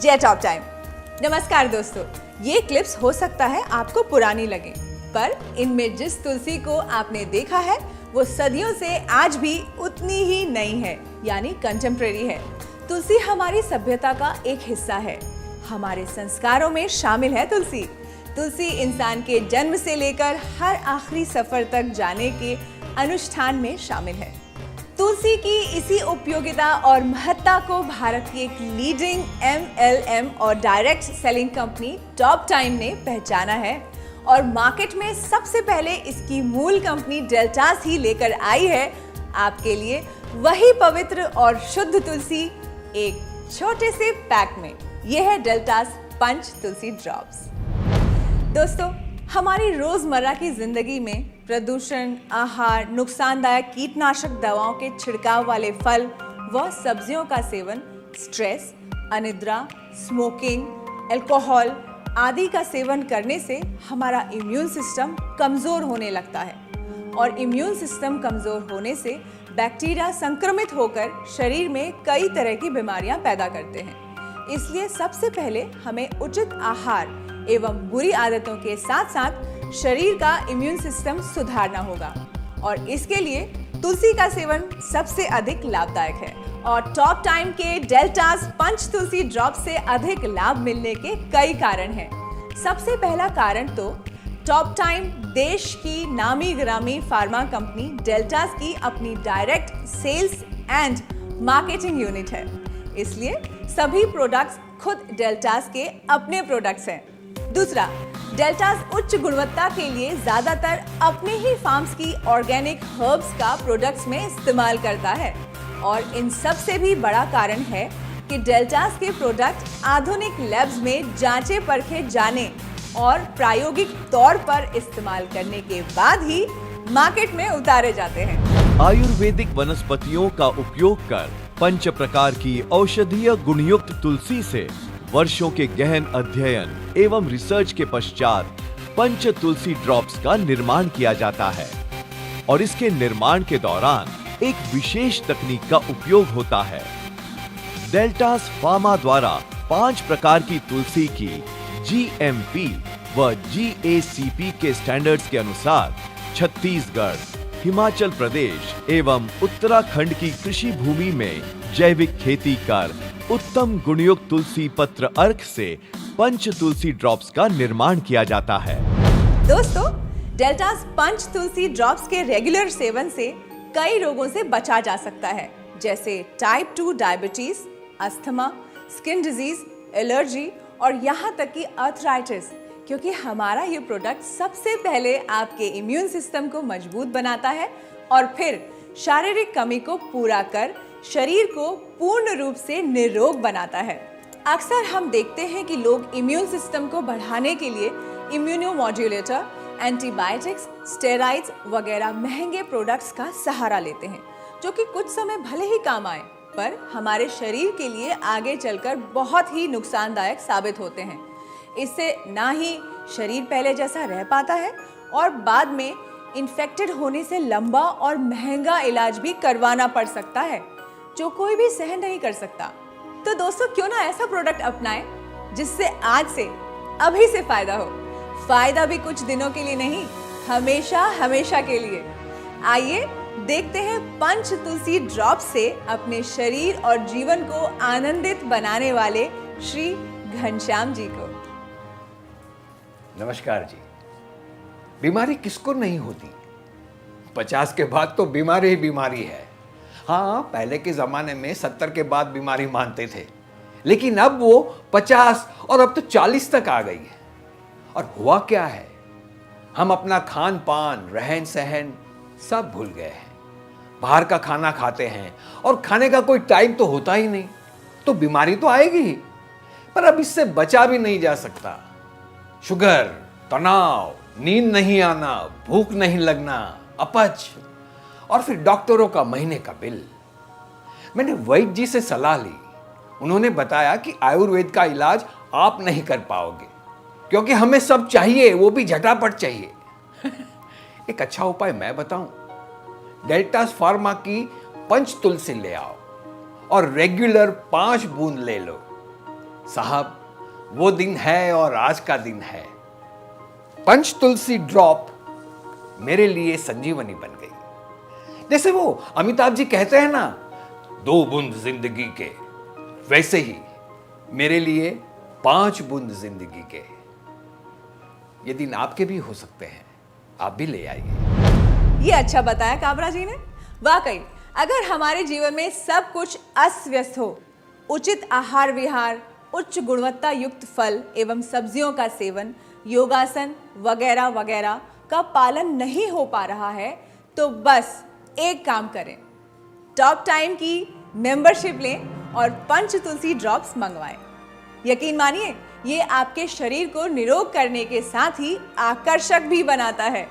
जय top time. नमस्कार दोस्तों, ये क्लिप्स हो सकता है आपको पुरानी लगे, पर इनमें जिस तुलसी को आपने देखा है वो सदियों से आज भी उतनी ही नई है, यानी कंटेम्प्रेरी है। तुलसी हमारी सभ्यता का एक हिस्सा है, हमारे संस्कारों में शामिल है तुलसी। तुलसी इंसान के जन्म से लेकर हर आखिरी सफर तक जाने के अनुष्ठान में शामिल है। तुलसी की इसी उपयोगिता और महत्ता को भारत की एक लीडिंग MLM और direct selling company top time ने पहचाना है और मार्केट में सबसे पहले इसकी मूल कंपनी डेल्टास ही लेकर आई है आपके लिए वही पवित्र और शुद्ध तुलसी एक छोटे से पैक में। यह है डेल्टास पंच तुलसी ड्रॉप्स। दोस्तों, हमारी रोजमर्रा की जिंदगी में प्रदूषण, आहार, नुकसानदायक कीटनाशक दवाओं के छिड़काव वाले फल व सब्जियों का सेवन, स्ट्रेस, अनिद्रा, स्मोकिंग, अल्कोहल आदि का सेवन करने से हमारा इम्यून सिस्टम कमजोर होने लगता है और इम्यून सिस्टम कमजोर होने से बैक्टीरिया संक्रमित होकर शरीर में कई तरह की बीमारियां पैदा करते हैं। इसलिए सबसे पहले हमें उचित आहार एवं बुरी आदतों के साथ साथ शरीर का इम्यून सिस्टम सुधारना होगा और इसके लिए तुलसी का सेवन सबसे अधिक लाभदायक है। और टॉप टाइम के डेल्टास पंच तुलसी ड्रॉप से अधिक लाभ मिलने के कई कारण हैं। सबसे पहला कारण तो टॉप टाइम देश की नामी गिरामी फार्मा कंपनी डेल्टास की अपनी direct sales and marketing unit है। इसलिए सभी प्रोडक्ट्स खुद डेल्टास के अपने प्रोडक्ट्स हैं। दूसरा, डेल्टास उच्च गुणवत्ता के लिए ज्यादातर अपने ही फार्म्स की ऑर्गेनिक हर्ब्स का प्रोडक्ट्स में इस्तेमाल करता है और इन सब से भी बड़ा कारण है कि डेल्टास के प्रोडक्ट आधुनिक लैब्स में जांचे परखे जाने और प्रायोगिक तौर पर इस्तेमाल करने के बाद ही मार्केट में उतारे जाते हैं। आयुर्वेदिक वनस्पतियों का उपयोग कर पंच प्रकार की औषधीय गुणयुक्त तुलसी से वर्षों के गहन अध्ययन एवं रिसर्च के पश्चात पंच तुलसी ड्रॉप्स का निर्माण किया जाता है और इसके निर्माण के दौरान एक विशेष तकनीक का उपयोग होता है। डेल्टास फार्मा द्वारा 5 प्रकार की तुलसी की GMP व GACP के स्टैंडर्ड्स के अनुसार छत्तीसगढ़, हिमाचल प्रदेश एवं उत्तराखंड की कृषि भूमि में जैविक खेती कर उत्तम गुणयुक्त तुलसी पत्र अर्क से पंच तुलसी ड्रॉप्स का निर्माण किया जाता है। दोस्तों, डेल्टास पंच तुलसी ड्रॉप्स के रेगुलर सेवन से कई रोगों से बचा जा सकता है, जैसे type 2 diabetes, asthma, skin disease, allergy और यहाँ तक कि आर्थराइटिस, क्योंकि हमारा ये प्रोडक्ट सबसे पहले आपके इम्यून सिस्टम को मजबूत बनाता है और फिर शारीरिक कमी को पूरा कर शरीर को पूर्ण रूप से निरोग बनाता है। अक्सर हम देखते हैं कि लोग इम्यून सिस्टम को बढ़ाने के लिए इम्यूनोमॉड्यूलेटर, एंटीबायोटिक्स, स्टेरॉइड्स वगैरह महंगे प्रोडक्ट्स का सहारा लेते हैं, जो कि कुछ समय भले ही काम आए पर हमारे शरीर के लिए आगे चलकर बहुत ही नुकसानदायक साबित होते हैं। इससे ना ही शरीर पहले जैसा रह पाता है और बाद में इन्फेक्टेड होने से लंबा और महंगा इलाज भी करवाना पड़ सकता है, जो कोई भी सहन नहीं कर सकता। तो दोस्तों, क्यों ना ऐसा प्रोडक्ट अपनाएं जिससे आज से अभी से फायदा हो। फायदा भी कुछ दिनों के लिए नहीं, हमेशा हमेशा के लिए। आइए देखते हैं पंच तुलसी ड्रॉप से अपने शरीर और जीवन को आनंदित बनाने वाले श्री घनश्याम जी को। नमस्कार जी। बीमारी किसको नहीं होती? 50 के बाद तो बीमारी ही बीमारी है। हाँ, पहले के जमाने में 70 के बाद बीमारी मानते थे, लेकिन अब वो 50 और अब तो 40 तक आ गई है। और हुआ क्या है, हम अपना खान पान, रहन सहन सब भूल गए हैं। बाहर का खाना खाते हैं और खाने का कोई टाइम तो होता ही नहीं, तो बीमारी तो आएगी ही। पर अब इससे बचा भी नहीं जा सकता। शुगर, तनाव, नींद नहीं आना, भूख नहीं लगना, अपच और फिर डॉक्टरों का महीने का बिल। मैंने वैद्य जी से सलाह ली। उन्होंने बताया कि आयुर्वेद का इलाज आप नहीं कर पाओगे, क्योंकि हमें सब चाहिए, वो भी झटापट चाहिए। एक अच्छा उपाय मैं बताऊं, डेल्टास फार्मा की पंच तुलसी ले आओ और रेगुलर 5 बूंद ले लो। साहब, वो दिन है और आज का दिन है। पंच तुलसी ड्रॉप मेरे लिए संजीवनी बन गई। जैसे वो अमिताभ जी कहते हैं ना, 2 बूंद जिंदगी के, वैसे ही मेरे लिए 5 बूंद जिंदगी के। ये दिन आपके भी हो सकते हैं, आप भी ले आइए। ये अच्छा बताया काबरा जी ने। वाकई अगर हमारे जीवन में सब कुछ अस्त व्यस्त हो, उचित आहार विहार, उच्च गुणवत्ता युक्त फल एवं सब्जियों का सेवन, योगासन वगैरह वगैरह का पालन नहीं हो पा रहा है, तो बस एक काम करें, टॉप टाइम की मेंबरशिप लें और पंच तुलसी ड्रॉप्स मंगवाएं। यकीन मानिए, ये आपके शरीर को निरोग करने के साथ ही आकर्षक भी बनाता है,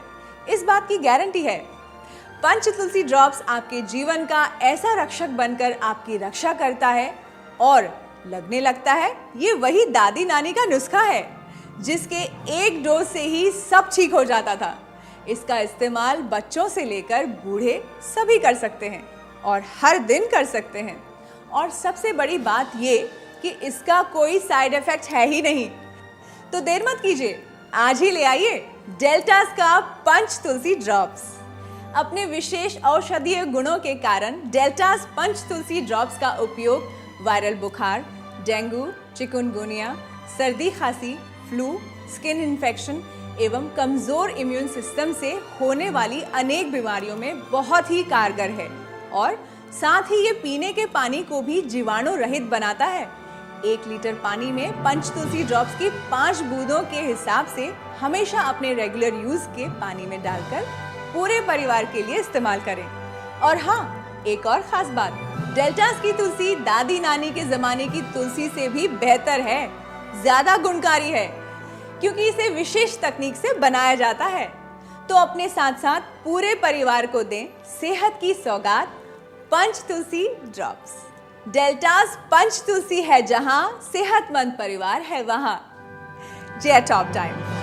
इस बात की गारंटी है। पंच तुलसी ड्रॉप्स आपके जीवन का ऐसा रक्षक बनकर आपकी रक्षा करता है और लगने लगता है ये वही दादी नानी का नुस्खा है जिसके एक डोज से ही सब ठीक हो जाता था। इसका इस्तेमाल बच्चों से लेकर बूढ़े सभी कर सकते हैं और हर दिन कर सकते हैं। और सबसे बड़ी बात ये कि इसका कोई साइड इफेक्ट है ही नहीं। तो देर मत कीजिए, आज ही ले आइए डेल्टास का पंच तुलसी ड्रॉप्स। अपने विशेष औषधीय गुणों के कारण डेल्टास पंच तुलसी ड्रॉप्स का उपयोग वायरल बुखार, डेंगू, चिकुनगुनिया, सर्दी खांसी, फ्लू, स्किन इन्फेक्शन एवं कमजोर इम्यून सिस्टम से होने वाली अनेक बीमारियों में बहुत ही कारगर है और साथ ही ये पीने के पानी को भी जीवाणु रहित बनाता है। 1 लीटर पानी में पंच तुलसी ड्रॉप्स की 5 बूंदों के हिसाब से हमेशा अपने रेगुलर यूज के पानी में डालकर पूरे परिवार के लिए इस्तेमाल करें। और हाँ, एक और खास बात, डेल्टास की तुलसी दादी नानी के जमाने की तुलसी से भी बेहतर है, ज्यादा गुणकारी है, क्योंकि इसे विशेष तकनीक से बनाया जाता है। तो अपने साथ साथ पूरे परिवार को दें सेहत की सौगात, पंच तुलसी ड्रॉप्स। डेल्टास पंच तुलसी है जहां, सेहतमंद परिवार है वहां। जय टॉप टाइम।